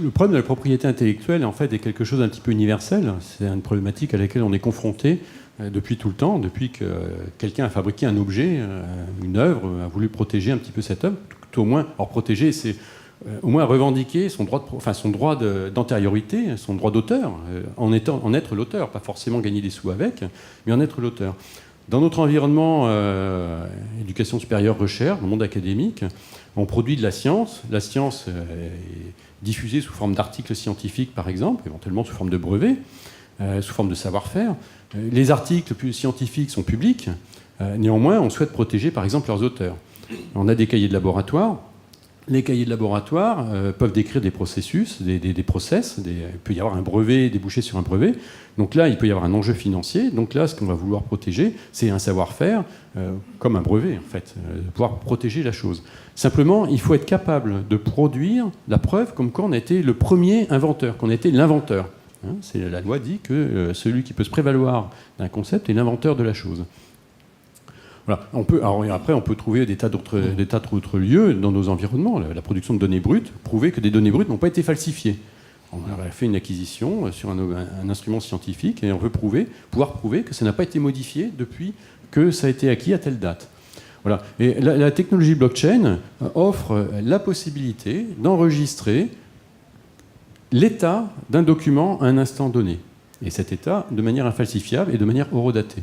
le problème de la propriété intellectuelle, en fait, est quelque chose d'un petit peu universel. C'est une problématique à laquelle on est confronté depuis tout le temps, depuis que quelqu'un a fabriqué un objet, une œuvre, a voulu protéger un petit peu cette œuvre. Tout au moins, alors protéger, c'est au moins revendiquer son droit d'antériorité, son droit d'auteur, en être l'auteur, pas forcément gagner des sous avec, mais en être l'auteur. Dans notre environnement, éducation supérieure, recherche, dans le monde académique, on produit de la science. La science est diffusée sous forme d'articles scientifiques, par exemple, éventuellement sous forme de brevets, sous forme de savoir-faire. Les articles scientifiques sont publics. Néanmoins, on souhaite protéger, par exemple, leurs auteurs. On a des cahiers de laboratoire. Les cahiers de laboratoire peuvent décrire des processus, des process. Il peut y avoir un brevet débouché sur un brevet. Donc là, il peut y avoir un enjeu financier. Donc là, ce qu'on va vouloir protéger, c'est un savoir-faire, comme un brevet, en fait, pouvoir protéger la chose. Simplement, il faut être capable de produire la preuve comme quoi on a été le premier inventeur, qu'on a été l'inventeur. La loi dit que celui qui peut se prévaloir d'un concept est l'inventeur de la chose. Voilà. Après, on peut trouver des tas d'autres lieux dans nos environnements. La production de données brutes, prouver que des données brutes n'ont pas été falsifiées. On a fait une acquisition sur un instrument scientifique et on veut pouvoir prouver que ça n'a pas été modifié depuis que ça a été acquis à telle date. Voilà. Et la technologie blockchain offre la possibilité d'enregistrer l'état d'un document à un instant donné. Et cet état de manière infalsifiable et de manière horodatée.